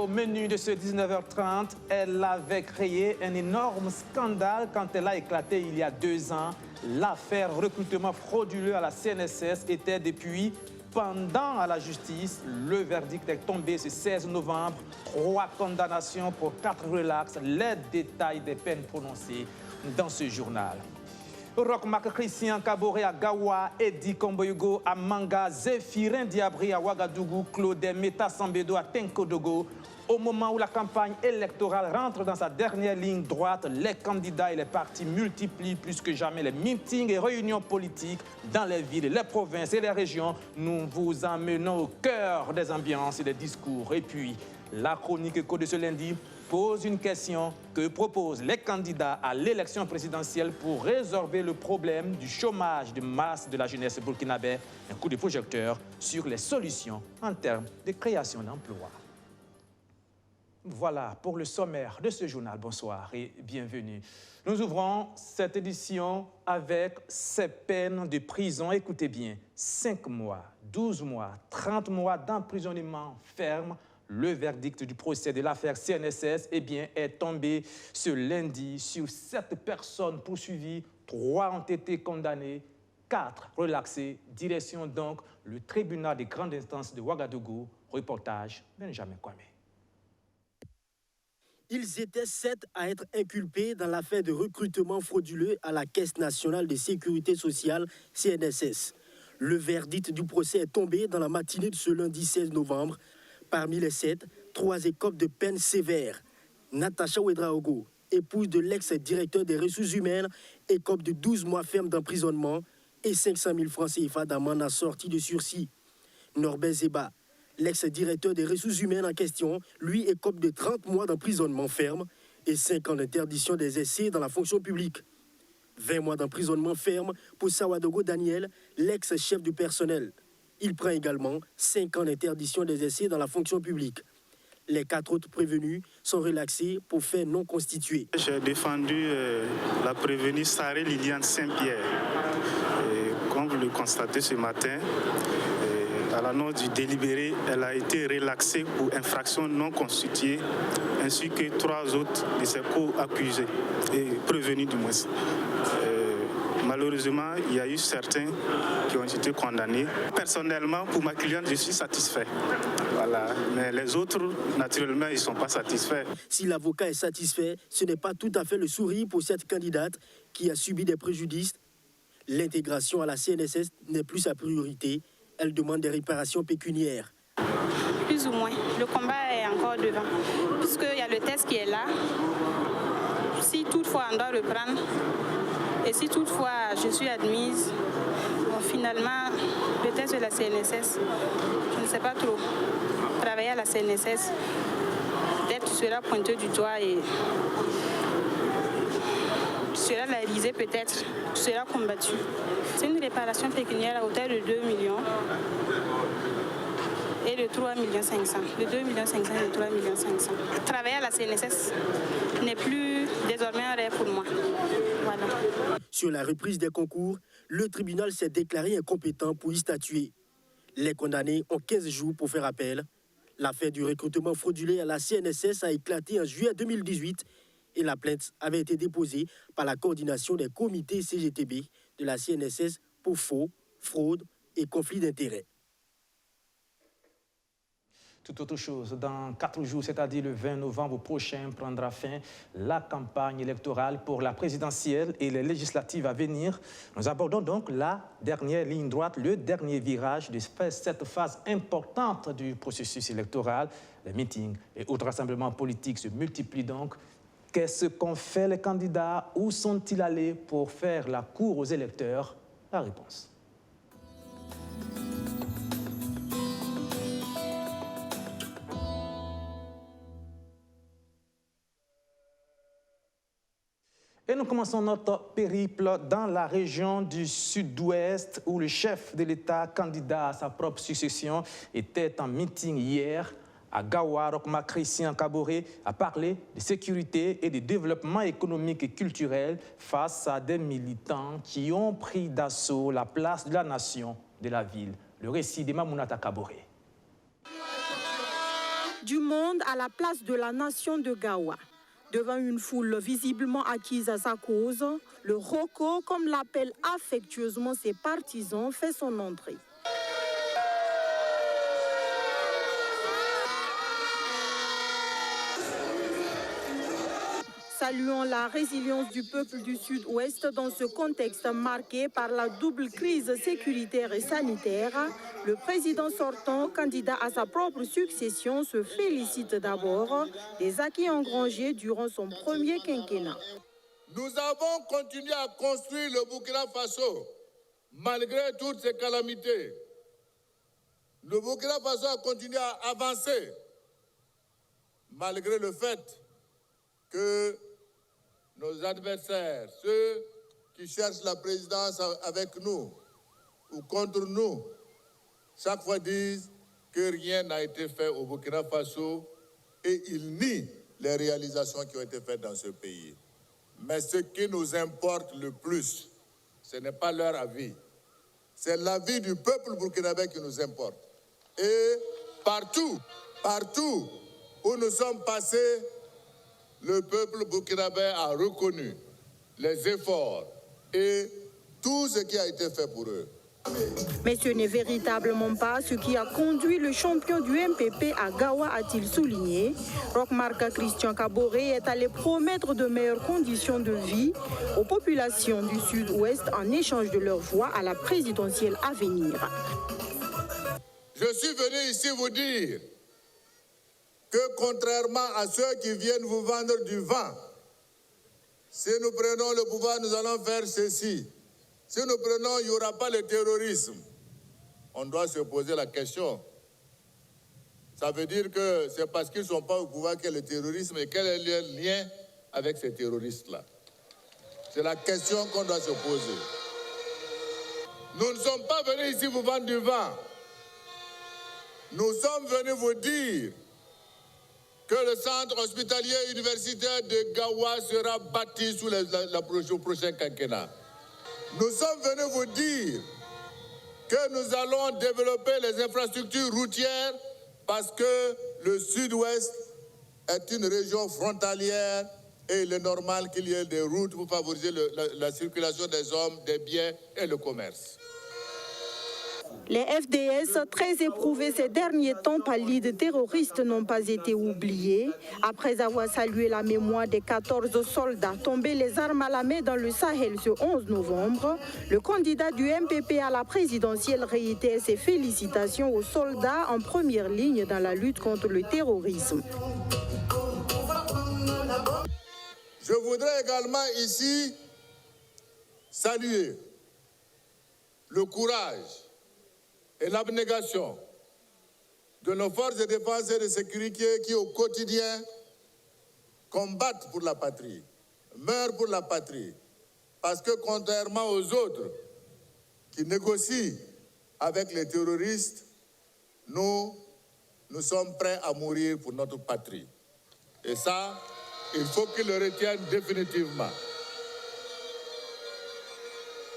au menu de ce 19h30, elle avait créé un énorme scandale quand elle a éclaté il y a 2 ans. L'affaire recrutement frauduleux à la CNSS était depuis pendant à la justice. Le verdict est tombé ce 16 novembre. 3 condamnations pour 4 relax. Les détails des peines prononcées dans ce journal. Roch Christian Kaboré à Gawa, Eddie Komboyogo à Manga, Zéphirin Diabri à Ouagadougou, Claude Meta Sambedo à Tenkodogo. Au moment où la campagne électorale rentre dans sa dernière ligne droite, les candidats et les partis multiplient plus que jamais les meetings et réunions politiques dans les villes, les provinces et les régions. Nous vous emmenons au cœur des ambiances et des discours. Et puis, la chronique éco de ce lundi pose une question: que proposent les candidats à l'élection présidentielle pour résorber le problème du chômage de masse de la jeunesse burkinabé? Un coup de projecteur sur les solutions en termes de création d'emplois. Voilà pour le sommaire de ce journal. Bonsoir et bienvenue. Nous ouvrons cette édition avec ces peines de prison. Écoutez bien, 5 mois, 12 mois, 30 mois d'emprisonnement ferme. Le verdict du procès de l'affaire CNSS est tombé ce lundi sur 7 personnes poursuivies. 3 ont été condamnées, 4 relaxées. Direction donc le tribunal de grande instance de Ouagadougou. Reportage Benjamin Kwame. Ils étaient 7 à être inculpés dans l'affaire de recrutement frauduleux à la Caisse nationale de sécurité sociale, CNSS. Le verdict du procès est tombé dans la matinée de ce lundi 16 novembre. Parmi les 7, 3 écopent de peines sévères. Natacha Ouedraogo, épouse de l'ex-directeur des ressources humaines, écope de 12 mois ferme d'emprisonnement et 500 000 francs CFA d'amende assortie de sursis. Norbert Zeba, l'ex-directeur des ressources humaines en question, lui écope de 30 mois d'emprisonnement ferme et 5 ans d'interdiction des essais dans la fonction publique. 20 mois d'emprisonnement ferme pour Sawadogo Daniel, l'ex-chef du personnel. Il prend également 5 ans d'interdiction des essais dans la fonction publique. Les 4 autres prévenus sont relaxés pour faits non constitués. J'ai défendu la prévenue Sarah Liliane Saint-Pierre. Comme vous le constatez ce matin, à l'annonce du délibéré, elle a été relaxée pour infraction non constituée, ainsi que 3 autres de ses co-accusés, et prévenus du moins. Malheureusement, il y a eu certains qui ont été condamnés. Personnellement, pour ma cliente, je suis satisfait. Voilà. Mais les autres, naturellement, ils ne sont pas satisfaits. Si l'avocat est satisfait, ce n'est pas tout à fait le sourire pour cette candidate qui a subi des préjudices. L'intégration à la CNSS n'est plus sa priorité. Elle demande des réparations pécuniaires. Plus ou moins. Le combat est encore devant. Puisqu'il y a le test qui est là. Si toutefois on doit reprendre, et si toutefois je suis admise, bon, finalement, le test de la CNSS, je ne sais pas trop. Travailler à la CNSS, peut-être tu seras pointé du doigt et tu seras larisé peut-être, tu seras combattu. C'est une réparation pécuniaire à hauteur de 2 millions et de 3 500 000. De 2 500 000 et de 3 500 000. Travailler à la CNSS n'est plus désormais un rêve pour moi. Voilà. Sur la reprise des concours, le tribunal s'est déclaré incompétent pour y statuer. Les condamnés ont 15 jours pour faire appel. L'affaire du recrutement frauduleux à la CNSS a éclaté en juillet 2018 et la plainte avait été déposée par la coordination des comités CGTB de la CNSS pour faux, fraude et conflit d'intérêts. Tout autre chose, dans 4 jours, c'est-à-dire le 20 novembre prochain, prendra fin la campagne électorale pour la présidentielle et les législatives à venir. Nous abordons donc la dernière ligne droite, le dernier virage de cette phase importante du processus électoral. Les meetings et autres rassemblements politiques se multiplient donc. Qu'est-ce qu'ont fait les candidats? Où sont-ils allés pour faire la cour aux électeurs? La réponse. Et nous commençons notre périple dans la région du sud-ouest où le chef de l'État, candidat à sa propre succession, était en meeting hier. À Gawa, Roch Christian Kaboré a parlé de sécurité et de développement économique et culturel face à des militants qui ont pris d'assaut la place de la nation de la ville. Le récit de Mamounata Kaboré. du monde à la place de la nation de Gawa. Devant une foule visiblement acquise à sa cause, le Roko, comme l'appellent affectueusement ses partisans, fait son entrée. Saluons la résilience du peuple du Sud-Ouest dans ce contexte marqué par la double crise sécuritaire et sanitaire. Le président sortant, candidat à sa propre succession, se félicite d'abord des acquis engrangés durant son premier quinquennat. Nous avons continué à construire le Burkina Faso malgré toutes ces calamités. Le Burkina Faso a continué à avancer malgré le fait que nos adversaires, ceux qui cherchent la présidence avec nous ou contre nous, chaque fois disent que rien n'a été fait au Burkina Faso et ils nient les réalisations qui ont été faites dans ce pays. Mais ce qui nous importe le plus, ce n'est pas leur avis, c'est l'avis du peuple burkinabé qui nous importe. Et partout où nous sommes passés, le peuple burkinabé a reconnu les efforts et tout ce qui a été fait pour eux. Mais ce n'est véritablement pas ce qui a conduit le champion du MPP à Gawa, a-t-il souligné. Roch-Marc Christian Kaboré est allé promettre de meilleures conditions de vie aux populations du Sud-Ouest en échange de leur voix à la présidentielle à venir. Je suis venu ici vous dire que contrairement à ceux qui viennent vous vendre du vent, si nous prenons le pouvoir, nous allons faire ceci. Si nous prenons, il n'y aura pas le terrorisme. On doit se poser la question. Ça veut dire que c'est parce qu'ils ne sont pas au pouvoir qu'il y a le terrorisme et quel est leur lien avec ces terroristes-là? C'est la question qu'on doit se poser. Nous ne sommes pas venus ici vous vendre du vent. Nous sommes venus vous dire que le centre hospitalier universitaire de Gawa sera bâti sous le prochain quinquennat. Nous sommes venus vous dire que nous allons développer les infrastructures routières parce que le Sud-Ouest est une région frontalière et il est normal qu'il y ait des routes pour favoriser la circulation des hommes, des biens et le commerce. Les FDS, très éprouvés ces derniers temps par l'idée terroriste, n'ont pas été oubliés. Après avoir salué la mémoire des 14 soldats tombés les armes à la main dans le Sahel ce 11 novembre, le candidat du MPP à la présidentielle réitère ses félicitations aux soldats en première ligne dans la lutte contre le terrorisme. Je voudrais également ici saluer le courage et l'abnégation de nos forces de défense et de sécurité qui, au quotidien, combattent pour la patrie, meurent pour la patrie. Parce que, contrairement aux autres qui négocient avec les terroristes, nous sommes prêts à mourir pour notre patrie. Et ça, il faut qu'ils le retiennent définitivement.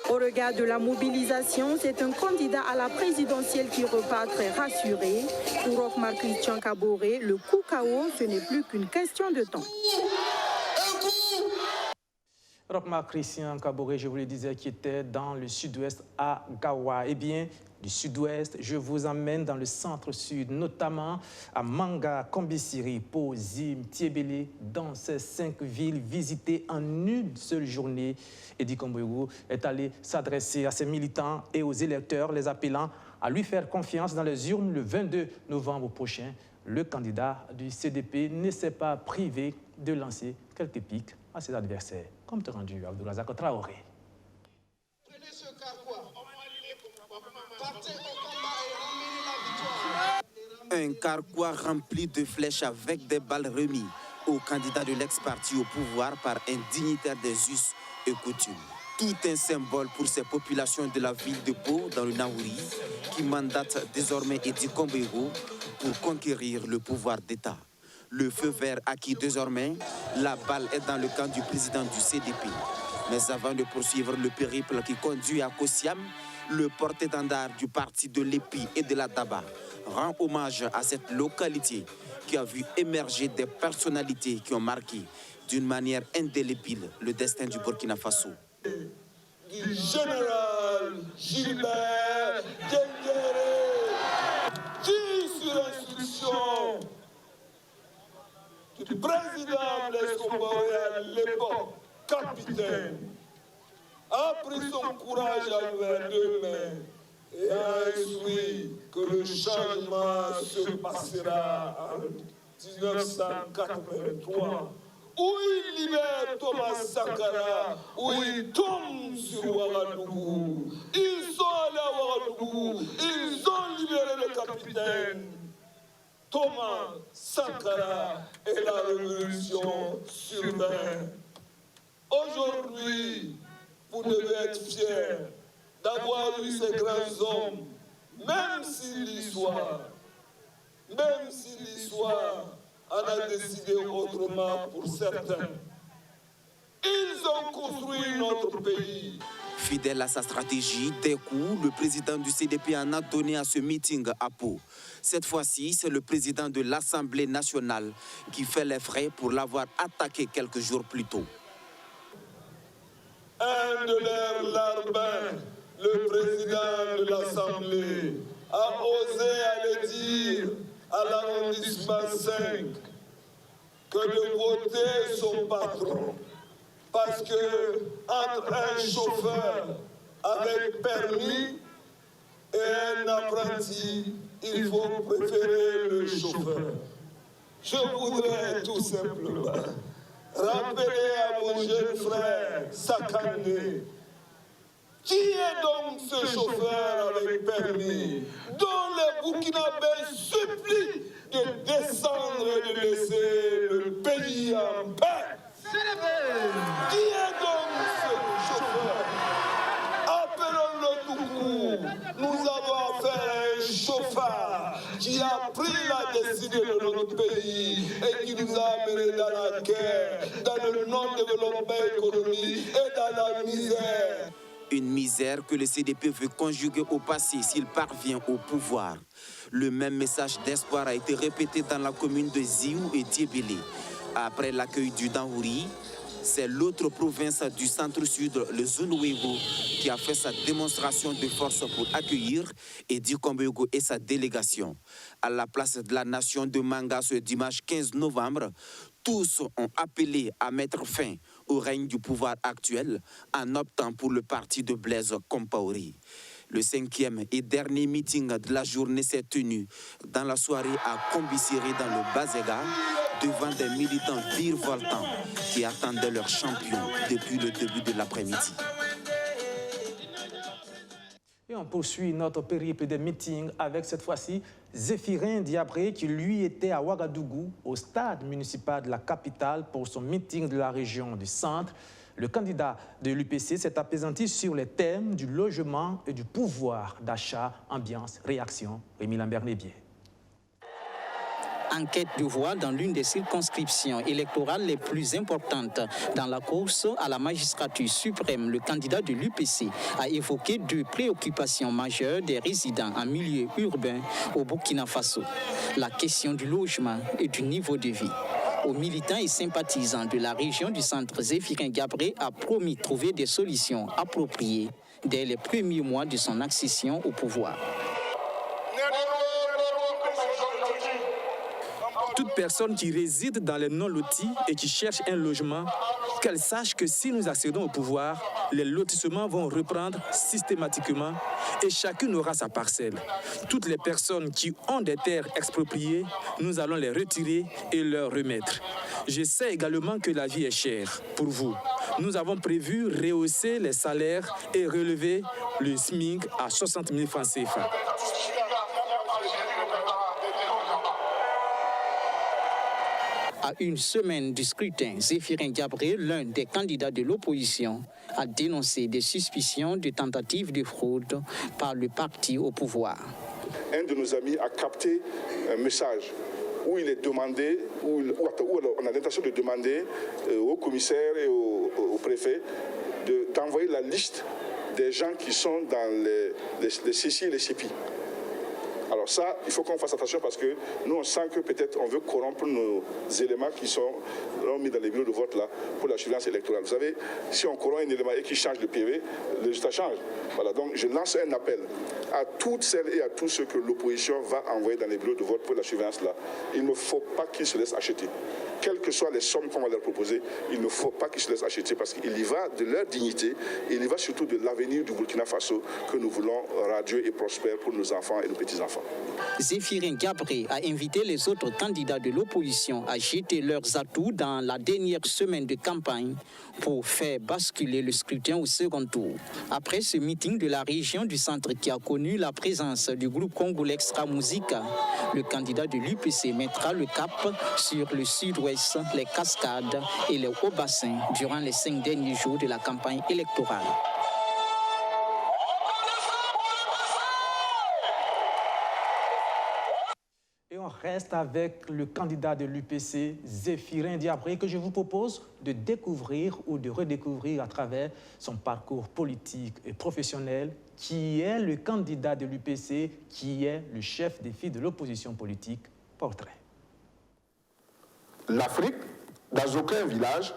Au regard de la mobilisation, c'est un candidat à la présidentielle qui repart très rassuré. Pour Roch-Marc Christian Kaboré, le coup KO, ce n'est plus qu'une question de temps. Roch-Marc Christian Kaboré, je vous le disais, qui était dans le sud-ouest à Gawa. Eh bien, du sud-ouest, je vous emmène dans le centre-sud, notamment à Manga, Kombisiri, Po, Zim, Tiebele, dans ces 5 villes visitées en une seule journée. Edi Kombourou est allé s'adresser à ses militants et aux électeurs, les appelant à lui faire confiance dans les urnes le 22 novembre prochain. Le candidat du CDP ne s'est pas privé de lancer quelques pics à ses adversaires. Comme te rendu, Abdoulazak Traoré. Un carquois rempli de flèches avec des balles remises au candidat de l'ex-parti au pouvoir par un dignitaire des us et coutumes. Tout un symbole pour ces populations de la ville de Po, dans le Naouri, qui mandatent désormais Edi Kombourou pour conquérir le pouvoir d'État. Le feu vert acquis désormais, la balle est dans le camp du président du CDP. Mais avant de poursuivre le périple qui conduit à Kossiam, le porte-étendard du parti de l'Épi et de la Daba rend hommage à cette localité qui a vu émerger des personnalités qui ont marqué d'une manière indélébile le destin du Burkina Faso. Du général Gilbert Diendéré, qui, sur instruction du président Blaise Compaoré à l'époque, capitaine, a pris son courage à deux mains et a instruit que le changement se passera en 1983, où il libère Thomas Sankara, où il tombe sur Ouagadougou. Ils sont allés à Ouagadougou, ils ont libéré le capitaine Thomas Sankara et la révolution survint. Aujourd'hui, vous devez être fiers d'avoir eu ces grands hommes, même si l'histoire en a décidé autrement pour certains. Ils ont construit notre pays. Fidèle à sa stratégie, dès coups, le président du CDP en a donné à ce meeting à Pau. Cette fois-ci, c'est le président de l'Assemblée nationale qui fait les frais pour l'avoir attaqué quelques jours plus tôt. Un de leurs larbins, le président de l'Assemblée, a osé aller dire à l'arrondissement 5 que de voter son patron. Parce que entre un chauffeur avec permis et un apprenti, il faut préférer le chauffeur. Je voudrais tout simplement rappeler à mon jeune frère Sakandé, qui est donc ce chauffeur avec permis, dont les Burkinabés supplient de descendre et de laisser le pays en paix. Qui est donc ce chauffeur? Appelons-le tout court. Nous avons affaire à un chauffard qui a pris la destinée de notre pays et qui nous a amenés dans la guerre, dans le non-développement économique et dans la misère. Une misère que le CDP veut conjuguer au passé s'il parvient au pouvoir. Le même message d'espoir a été répété dans la commune de Ziou et Tiébélé. Après l'accueil du Danhouri, c'est l'autre province du centre-sud, le Zonouégo, qui a fait sa démonstration de force pour accueillir Edi Kombego et sa délégation. À la place de la nation de Manga ce dimanche 15 novembre, tous ont appelé à mettre fin au règne du pouvoir actuel en optant pour le parti de Blaise Compaoré. Le 5e et dernier meeting de la journée s'est tenu dans la soirée à Kombisiri dans le Bazega, devant des militants virevoltants qui attendaient leur champion depuis le début de l'après-midi. Et on poursuit notre périple de meetings avec cette fois-ci Zéphirin Diabré qui lui était à Ouagadougou, au stade municipal de la capitale pour son meeting de la région du centre. Le candidat de l'UPC s'est apaisanti sur les thèmes du logement et du pouvoir d'achat, ambiance, réaction. Rémi Lambert-Nébier. Enquête de voix dans l'une des circonscriptions électorales les plus importantes. Dans la course à la magistrature suprême, le candidat de l'UPC a évoqué deux préoccupations majeures des résidents en milieu urbain au Burkina Faso. La question du logement et du niveau de vie. Aux militants et sympathisants de la région du centre, Zéphirin Diabré a promis de trouver des solutions appropriées dès les premiers mois de son accession au pouvoir. Toute personne qui réside dans les non-lotis et qui cherche un logement, qu'elle sache que si nous accédons au pouvoir, les lotissements vont reprendre systématiquement et chacune aura sa parcelle. Toutes les personnes qui ont des terres expropriées, nous allons les retirer et leur remettre. Je sais également que la vie est chère pour vous. Nous avons prévu rehausser les salaires et relever le SMIC à 60 000 francs CFA. À une semaine du scrutin, Zéphirin Diabré, l'un des candidats de l'opposition, a dénoncé des suspicions de tentatives de fraude par le parti au pouvoir. Un de nos amis a capté un message où il est demandé, où on a l'intention de demander au commissaire et au préfet d'envoyer la liste des gens qui sont dans les CCI et les CEPI. Alors ça, il faut qu'on fasse attention parce que nous, on sent que peut-être on veut corrompre nos éléments qui sont mis dans les bureaux de vote là pour la surveillance électorale. Vous savez, si on corrompt un élément et qu'il change le PV, le résultat change. Voilà, donc je lance un appel à toutes celles et à tous ceux que l'opposition va envoyer dans les bureaux de vote pour la surveillance là. Il ne faut pas qu'ils se laissent acheter. Quelles que soient les sommes qu'on va leur proposer, il ne faut pas qu'ils se laissent acheter parce qu'il y va de leur dignité et il y va surtout de l'avenir du Burkina Faso que nous voulons radieux et prospère pour nos enfants et nos petits-enfants. Zéphirin Diabré a invité les autres candidats de l'opposition à jeter leurs atouts dans la dernière semaine de campagne pour faire basculer le scrutin au second tour. Après ce meeting de la région du centre qui a connu la présence du groupe congolais Extra Musica, le candidat de l'UPC mettra le cap sur le sud-ouest, les cascades et les hauts bassins durant les 5 derniers jours de la campagne électorale. Et on reste avec le candidat de l'UPC, Zéphirin Diabré, que je vous propose de découvrir ou de redécouvrir à travers son parcours politique et professionnel, qui est le candidat de l'UPC, qui est le chef des filles de l'opposition politique. Portrait. L'Afrique, dans aucun village,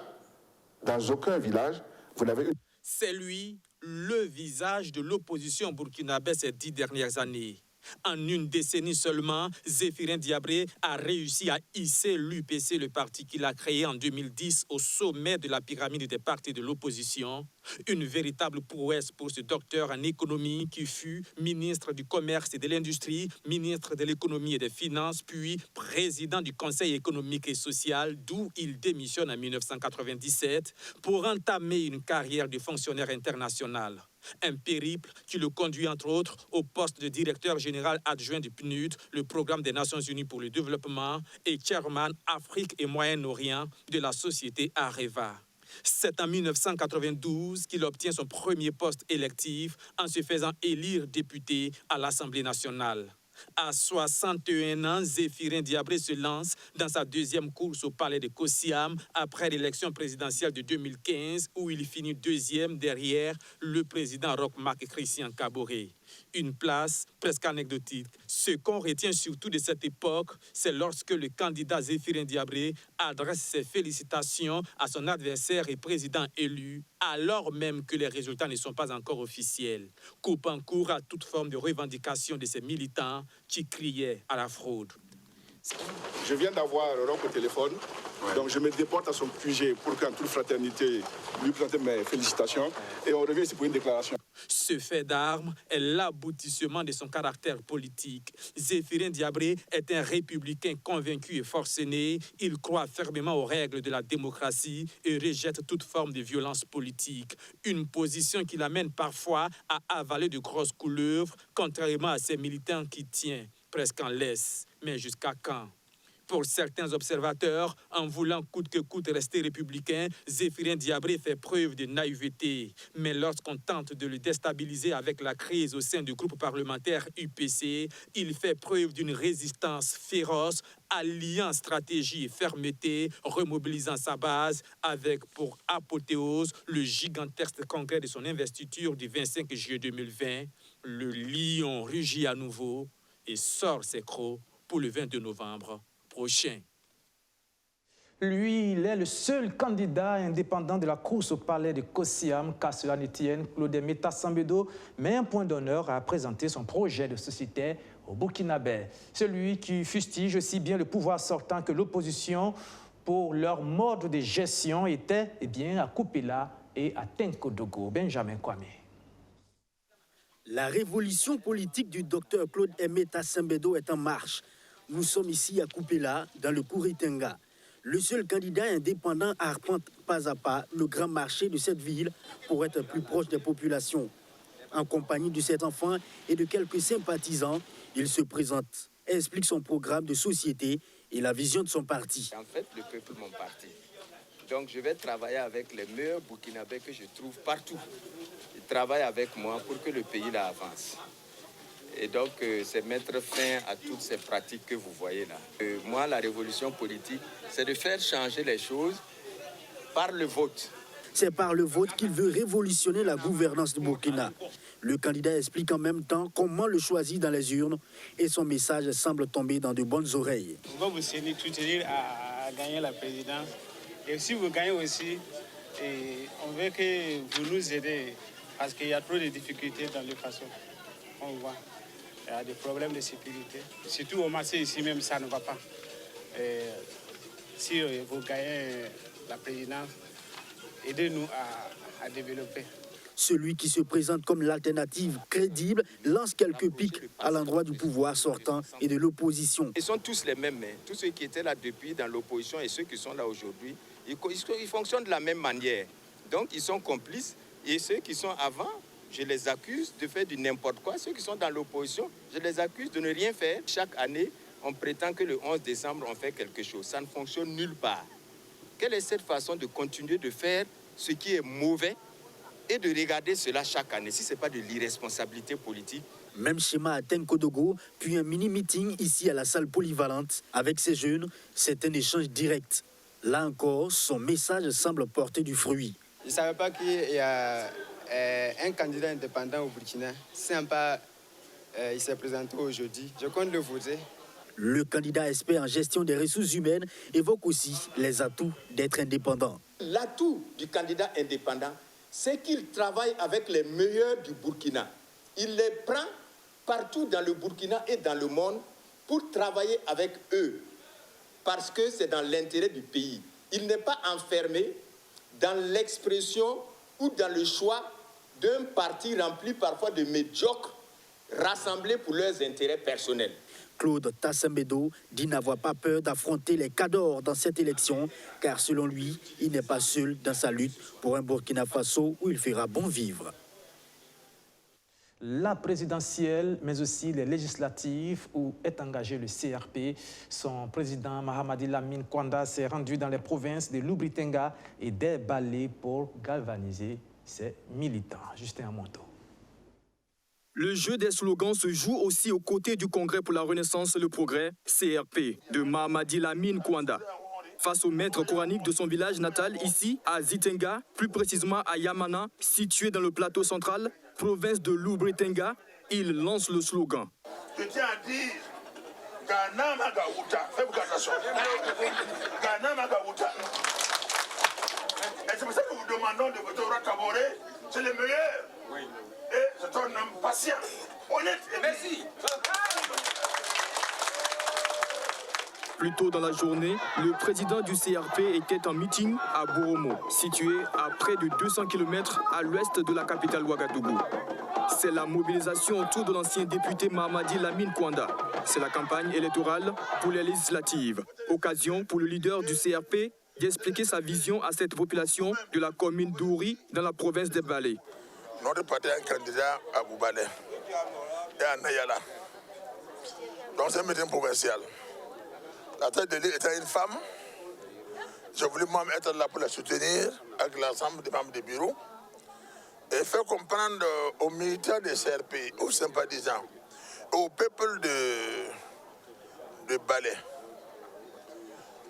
vous n'avez eu... C'est lui, le visage de l'opposition burkinabé ces 10 dernières années. En une décennie seulement, Zéphirin Diabré a réussi à hisser l'UPC, le parti qu'il a créé en 2010, au sommet de la pyramide des partis de l'opposition. Une véritable prouesse pour ce docteur en économie qui fut ministre du Commerce et de l'Industrie, ministre de l'Économie et des Finances, puis président du Conseil économique et social, d'où il démissionne en 1997 pour entamer une carrière de fonctionnaire international. Un périple qui le conduit, entre autres, au poste de directeur général adjoint du PNUD, le Programme des Nations Unies pour le développement, et chairman Afrique et Moyen-Orient de la société Areva. C'est en 1992 qu'il obtient son premier poste électif en se faisant élire député à l'Assemblée nationale. À 61 ans, Zéphirin Diabré se lance dans sa deuxième course au palais de Kosiam après l'élection présidentielle de 2015 où il finit deuxième derrière le président Roch Marc Christian Kaboré. Une place presque anecdotique. Ce qu'on retient surtout de cette époque, c'est lorsque le candidat Zéphirin Diabré adresse ses félicitations à son adversaire et président élu, alors même que les résultats ne sont pas encore officiels, coupant court à toute forme de revendication de ses militants qui criaient à la fraude. Je viens d'avoir Roch au téléphone, donc je me déporte à son QG pour qu'en toute fraternité, lui présenter mes félicitations et on revient ici pour une déclaration. Ce fait d'armes est l'aboutissement de son caractère politique. Zéphirin Diabré est un républicain convaincu et forcené. Il croit fermement aux règles de la démocratie et rejette toute forme de violence politique. Une position qui l'amène parfois à avaler de grosses couleuvres, contrairement à ses militants qui tiennent presque en laisse. Mais jusqu'à quand ? Pour certains observateurs, en voulant coûte que coûte rester républicain, Zéphirin Diabré fait preuve de naïveté. Mais lorsqu'on tente de le déstabiliser avec la crise au sein du groupe parlementaire UPC, il fait preuve d'une résistance féroce, alliant stratégie et fermeté, remobilisant sa base avec pour apothéose le gigantesque congrès de son investiture du 25 juillet 2020. Le lion rugit à nouveau et sort ses crocs pour le 22 novembre prochain. Lui, il est le seul candidat indépendant de la course au palais de Kosiam, qu'à cela ne tienne, Claude Meta Sambedo met un point d'honneur à présenter son projet de société au Burkinabé. Celui qui fustige aussi bien le pouvoir sortant que l'opposition pour leur mode de gestion était à Kupela et à Tenkodogo. Benjamin Kwame. La révolution politique du docteur Claude Meta Sambedo est en marche. Nous sommes ici à Kupela, dans le Kouritenga. Le seul candidat indépendant arpente pas à pas le grand marché de cette ville pour être plus proche des populations. En compagnie de cet enfant et de quelques sympathisants, il se présente, explique son programme de société et la vision de son parti. En fait, le peuple, mon parti. Donc, je vais travailler avec les meilleurs Burkinabés que je trouve partout. Ils travaillent avec moi pour que le pays là avance. Et donc, c'est mettre fin à toutes ces pratiques que vous voyez là. Moi, la révolution politique, c'est de faire changer les choses par le vote. C'est par le vote qu'il veut révolutionner la gouvernance du Burkina. Le candidat explique en même temps comment le choisir dans les urnes et son message semble tomber dans de bonnes oreilles. On va vous soutenir à gagner la présidence. Et si vous gagnez aussi, on veut que vous nous aidez parce qu'il y a trop de difficultés dans le façon. On voit. Il y a des problèmes de sécurité. Surtout au marché ici même, ça ne va pas. Si vous gagnez la présidence, aidez-nous à développer. Celui qui se présente comme l'alternative crédible lance quelques piques à l'endroit du pouvoir sortant et de l'opposition. Ils sont tous les mêmes. Tous ceux qui étaient là depuis dans l'opposition et ceux qui sont là aujourd'hui, ils fonctionnent de la même manière. Donc ils sont complices. Et ceux qui sont avant, je les accuse de faire du n'importe quoi. Ceux qui sont dans l'opposition, je les accuse de ne rien faire. Chaque année, on prétend que le 11 décembre, on fait quelque chose. Ça ne fonctionne nulle part. Quelle est cette façon de continuer de faire ce qui est mauvais et de regarder cela chaque année, si ce n'est pas de l'irresponsabilité politique? Même schéma à Tenkodogo, puis un mini-meeting ici à la salle polyvalente. Avec ces jeunes, c'est un échange direct. Là encore, son message semble porter du fruit. Je ne savais pas qu'il y a un candidat indépendant au Burkina. Sympa, il s'est présenté aujourd'hui. Je compte le voter. Le candidat expert en gestion des ressources humaines évoque aussi les atouts d'être indépendant. L'atout du candidat indépendant, c'est qu'il travaille avec les meilleurs du Burkina. Il les prend partout dans le Burkina et dans le monde pour travailler avec eux, parce que c'est dans l'intérêt du pays. Il n'est pas enfermé dans l'expression ou dans le choix d'un parti rempli parfois de médiocres, rassemblés pour leurs intérêts personnels. Claude Tassembedo dit n'avoir pas peur d'affronter les cadors dans cette élection, car selon lui, il n'est pas seul dans sa lutte pour un Burkina Faso où il fera bon vivre. La présidentielle, mais aussi les législatives où est engagé le CRP. Son président Mahamadi Lamine Kwanda s'est rendu dans les provinces de Lubri-Tenga et des Balé pour galvaniser ses militants. Justin Amonto. Le jeu des slogans se joue aussi aux côtés du Congrès pour la Renaissance et le Progrès, CRP, de Mahamadi Lamine Kwanda. Face au maître coranique de son village natal, ici, à Zitenga, plus précisément à Yamana, situé dans le plateau central, province de Lubri-Tenga, il lance le slogan. Je tiens à dire, Ghana Magaouta, faites attention, Ghana Magaouta. Et c'est pour ça que nous demandons de voter au Kaboré, c'est le meilleur. Oui. Et c'est un homme patient, honnête et merci. Plus tôt dans la journée, le président du CRP était en meeting à Boromo, situé à près de 200 km à l'ouest de la capitale Ouagadougou. C'est la mobilisation autour de l'ancien député Mahamadi Lamine Kwanda. C'est la campagne électorale pour les législatives. Occasion pour le leader du CRP d'expliquer sa vision à cette population de la commune d'Ouri dans la province des Balé. Notre parti a un candidat à Boubalé et à Nayala. Donc c'est un meeting provincial. La tête de l'île était une femme. J'ai voulu moi être là pour la soutenir avec l'ensemble des membres du bureau et faire comprendre aux militaires des CRP, aux sympathisants, au peuple de Balé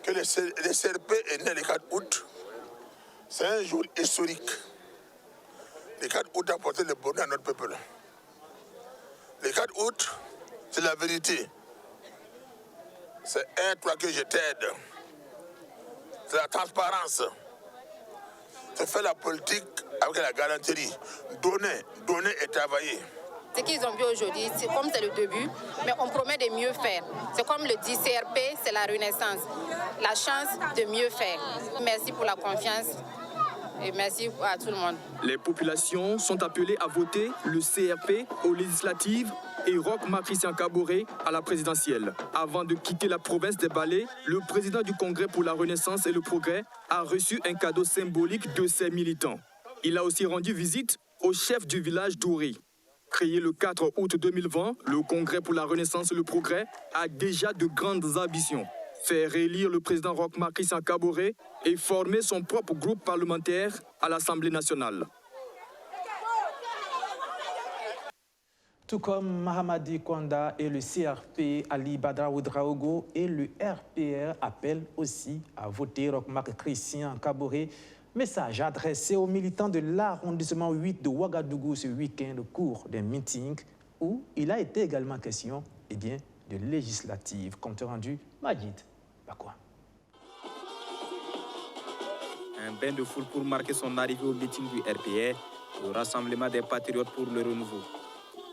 que le CRP est né le 4 août. C'est un jour historique. Le 4 août a apporté le bonheur à notre peuple. Le 4 août, c'est la vérité. C'est toi que je t'aide. C'est la transparence. C'est faire la politique avec la galanterie. Donner et travailler. Ce qu'ils ont vu aujourd'hui, c'est comme c'est le début, mais on promet de mieux faire. C'est comme le dit CRP, c'est la renaissance. La chance de mieux faire. Merci pour la confiance. Et merci à tout le monde. Les populations sont appelées à voter le CRP aux législatives et Roch Marc Christian Kaboré à la présidentielle. Avant de quitter la province des Balé, le président du Congrès pour la Renaissance et le Progrès a reçu un cadeau symbolique de ses militants. Il a aussi rendu visite au chef du village d'Ouri. Créé le 4 août 2020, le Congrès pour la Renaissance et le Progrès a déjà de grandes ambitions. Faire élire le président Roch Marc Christian Kaboré et former son propre groupe parlementaire à l'Assemblée nationale. Tout comme Mahamadi Kwanda et le CRP, Ali Badra Ouedraogo et le RPR appellent aussi à voter Roch Marc Christian Kaboré Message adressé aux militants de l'arrondissement 8 de Ouagadougou ce week-end au cours d'un meeting où il a été également question de législative. Compte rendu, Majid Bakwa. Un bain de foule pour marquer son arrivée au meeting du RPR, le Rassemblement des Patriotes pour le Renouveau.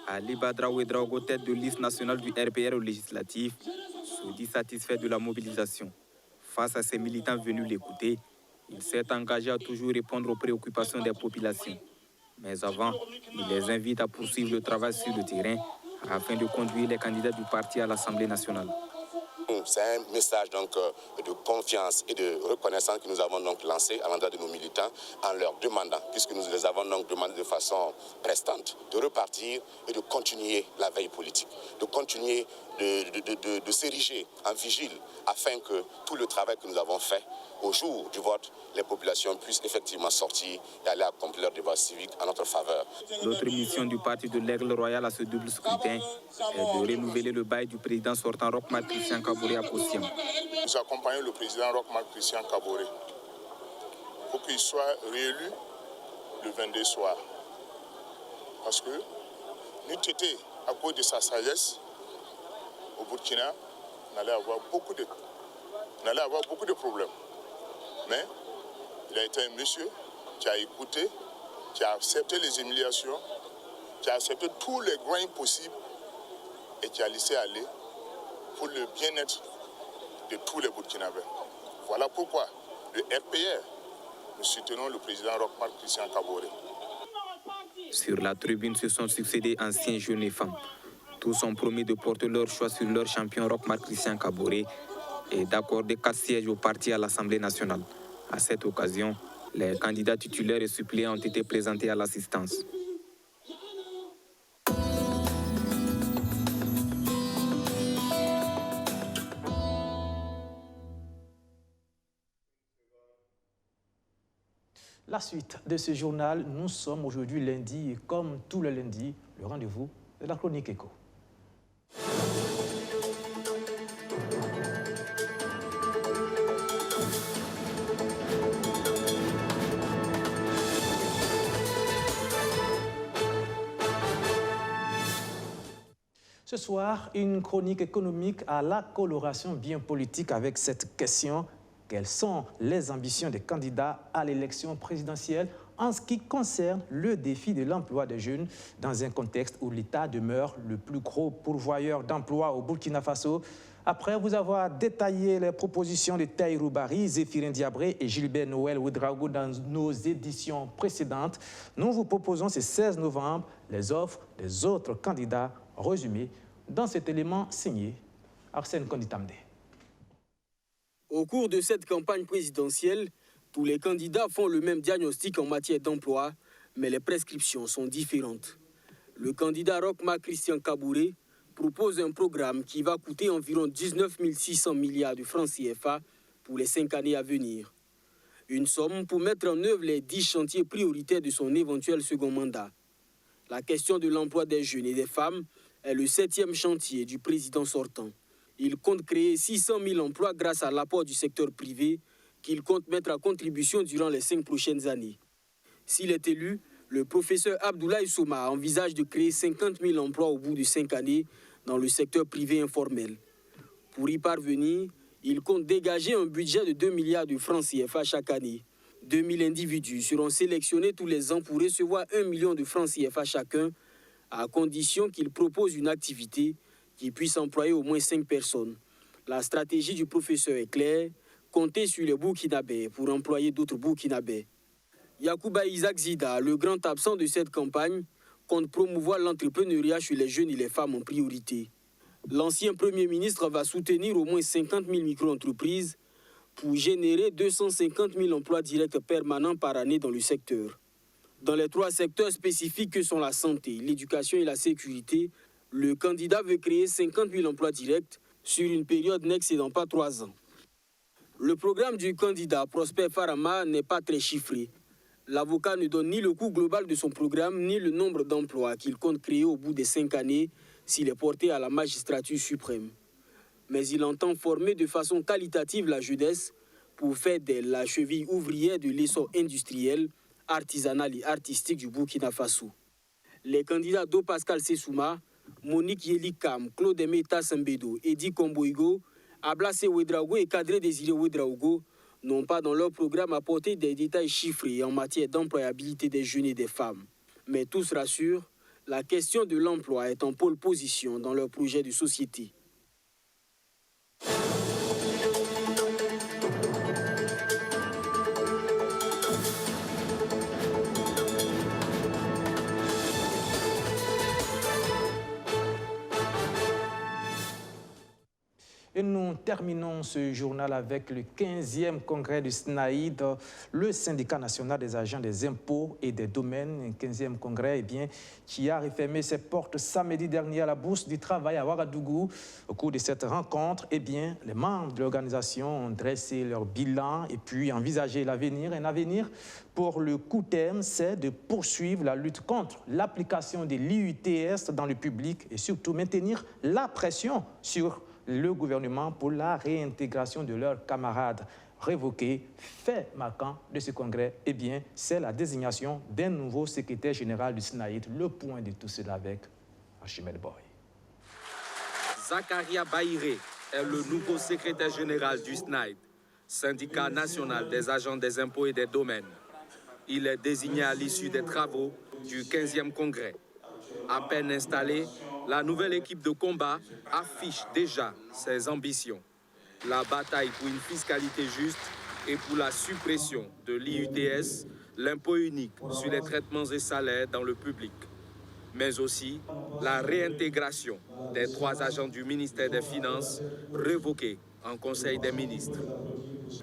Ali Badra Ouedraogo, tête de liste nationale du RPR au législatif, se dit satisfait de la mobilisation. Face à ces militants venus l'écouter, il s'est engagé à toujours répondre aux préoccupations des populations. Mais avant, il les invite à poursuivre le travail sur le terrain afin de conduire les candidats du parti à l'Assemblée nationale. C'est un message donc de confiance et de reconnaissance que nous avons donc lancé à l'endroit de nos militants en leur demandant, puisque nous les avons donc demandé de façon prestante, de repartir et de continuer la veille politique, de continuer de s'ériger en vigile afin que tout le travail que nous avons fait au jour du vote, les populations puissent effectivement sortir et aller accomplir leur devoir civique en notre faveur. L'autre mission du parti de l'Aigle Royal à ce double scrutin est de renouveler le bail du président sortant Roch-Marc Christian Kaboré à Kossiam. Nous accompagnons le président Roch-Marc Christian Kaboré pour qu'il soit réélu le 22 soir. Parce que nous étions à cause de sa sagesse au Burkina, on allait avoir beaucoup de problèmes. Mais il a été un monsieur qui a écouté, qui a accepté les humiliations, qui a accepté tous les grains possibles et qui a laissé aller pour le bien-être de tous les Burkinabés. Voilà pourquoi le RPR, nous soutenons le président Roch-Marc Christian Kaboré. Sur la tribune se sont succédés anciens, jeunes et femmes. Tous ont promis de porter leur choix sur leur champion Roch-Marc Christian Kaboré et d'accorder 4 sièges au parti à l'Assemblée nationale. À cette occasion, les candidats titulaires et suppléants ont été présentés à l'assistance. La suite de ce journal, nous sommes aujourd'hui lundi et comme tous les lundis, le rendez-vous de la chronique éco. Ce soir, une chronique économique à la coloration bien politique avec cette question: quelles sont les ambitions des candidats à l'élection présidentielle en ce qui concerne le défi de l'emploi des jeunes dans un contexte où l'État demeure le plus gros pourvoyeur d'emplois au Burkina Faso? Après vous avoir détaillé les propositions de Tahirou Barry, Zéphirin Diabré et Gilbert Noël Ouedraogo dans nos éditions précédentes, nous vous proposons ce 16 novembre les offres des autres candidats résumées dans cet élément signé Arsène Konditamde. Au cours de cette campagne présidentielle, tous les candidats font le même diagnostic en matière d'emploi, mais les prescriptions sont différentes. Le candidat Roch-Marc Christian Kaboré propose un programme qui va coûter environ 19 600 milliards de francs CFA pour les 5 années à venir. Une somme pour mettre en œuvre les 10 chantiers prioritaires de son éventuel second mandat. La question de l'emploi des jeunes et des femmes est le 7e chantier du président sortant. Il compte créer 600 000 emplois grâce à l'apport du secteur privé qu'il compte mettre à contribution durant les 5 prochaines années. S'il est élu, le professeur Abdoulaye Souma envisage de créer 50 000 emplois au bout de 5 années dans le secteur privé informel. Pour y parvenir, il compte dégager un budget de 2 milliards de francs CFA chaque année. 2000 individus seront sélectionnés tous les ans pour recevoir 1 million de francs CFA chacun, à condition qu'ils proposent une activité qui puisse employer au moins 5 personnes. La stratégie du professeur est claire: compter sur les Burkinabés pour employer d'autres Burkinabés. Yacouba Isaac Zida, le grand absent de cette campagne, compte promouvoir l'entrepreneuriat chez les jeunes et les femmes en priorité. L'ancien Premier ministre va soutenir au moins 50 000 micro-entreprises pour générer 250 000 emplois directs permanents par année dans le secteur. Dans les 3 secteurs spécifiques que sont la santé, l'éducation et la sécurité, le candidat veut créer 50 000 emplois directs sur une période n'excédant pas 3 ans. Le programme du candidat Prosper Farama n'est pas très chiffré. L'avocat ne donne ni le coût global de son programme, ni le nombre d'emplois qu'il compte créer au bout des 5 années s'il est porté à la magistrature suprême. Mais il entend former de façon qualitative la jeunesse pour faire d'elle la cheville ouvrière de l'essor industriel, artisanal et artistique du Burkina Faso. Les candidats Do Pascal Sessouma, Monique Yelikam, Claude Meta Sambedo, Edi Komboigo, Ablase Ouedraogo et Kadre Désiré Ouedraogo n'ont pas dans leur programme apporté des détails chiffrés en matière d'employabilité des jeunes et des femmes. Mais tous rassurent, la question de l'emploi est en pole position dans leur projet de société. Et nous terminons ce journal avec le 15e congrès du SNAID, le syndicat national des agents des impôts et des domaines. Un 15e congrès qui a refermé ses portes samedi dernier à la Bourse du Travail à Ouagadougou. Au cours de cette rencontre, les membres de l'organisation ont dressé leur bilan et puis envisagé l'avenir. Un avenir pour le court terme, c'est de poursuivre la lutte contre l'application de l'IUTS dans le public et surtout maintenir la pression sur le gouvernement pour la réintégration de leurs camarades révoqués. Fait marquant de ce congrès, c'est la désignation d'un nouveau secrétaire général du SNAID. Le point de tout cela avec Archimède Boy. Zakaria Baïré est le nouveau secrétaire général du SNAID, syndicat national des agents des impôts et des domaines. Il est désigné à l'issue des travaux du 15e congrès. À peine installé, la nouvelle équipe de combat affiche déjà ses ambitions. La bataille pour une fiscalité juste et pour la suppression de l'IUTS, l'impôt unique sur les traitements et salaires dans le public. Mais aussi la réintégration des 3 agents du ministère des Finances révoqués en Conseil des ministres.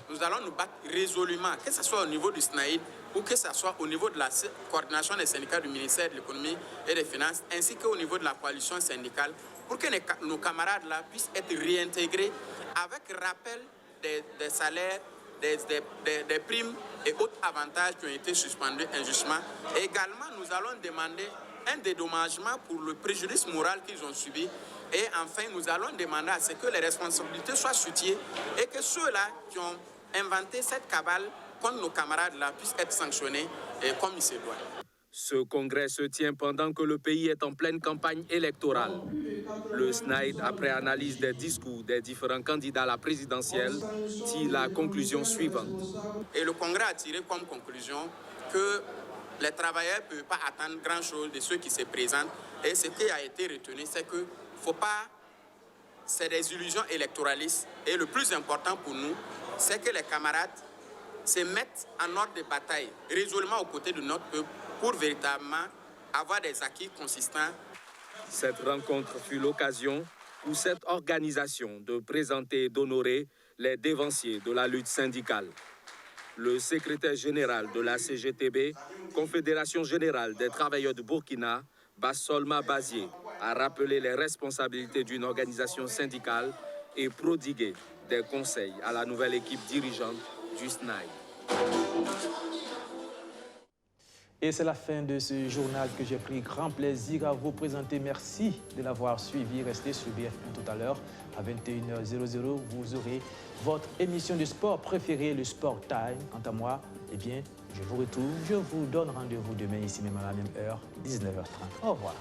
Nous allons nous battre résolument, que ce soit au niveau du SNAID ou que ce soit au niveau de la coordination des syndicats du ministère de l'économie et des finances, ainsi qu'au niveau de la coalition syndicale, pour que nos camarades-là puissent être réintégrés avec rappel des salaires, des primes et autres avantages qui ont été suspendus injustement. Et également, nous allons demander un dédommagement pour le préjudice moral qu'ils ont subi. Et enfin, nous allons demander à ce que les responsabilités soient situées et que ceux-là qui ont inventé cette cabale contre nos camarades-là puissent être sanctionnés comme il se doit. Ce congrès se tient pendant que le pays est en pleine campagne électorale. Le SNAID, après analyse des discours des différents candidats à la présidentielle, tire la conclusion suivante. Et le congrès a tiré comme conclusion que les travailleurs ne peuvent pas attendre grand-chose de ceux qui se présentent. Et ce qui a été retenu, c'est que faut pas, c'est des illusions électoralistes. Et le plus important pour nous, c'est que les camarades se mettent en ordre de bataille, résolument aux côtés de notre peuple, pour véritablement avoir des acquis consistants. Cette rencontre fut l'occasion pour cette organisation de présenter et d'honorer les dévanciers de la lutte syndicale. Le secrétaire général de la CGTB, Confédération générale des travailleurs de Burkina, Bassolma Bazier, a rappelé les responsabilités d'une organisation syndicale et prodigué des conseils à la nouvelle équipe dirigeante du SNAID. Et c'est la fin de ce journal que j'ai pris grand plaisir à vous présenter. Merci de l'avoir suivi. Restez sur BF1 tout à l'heure. À 21h00, vous aurez votre émission de sport préférée, le Sport Time. Quant à moi, je vous retrouve. Je vous donne rendez-vous demain ici même à la même heure, 19h30. Au revoir.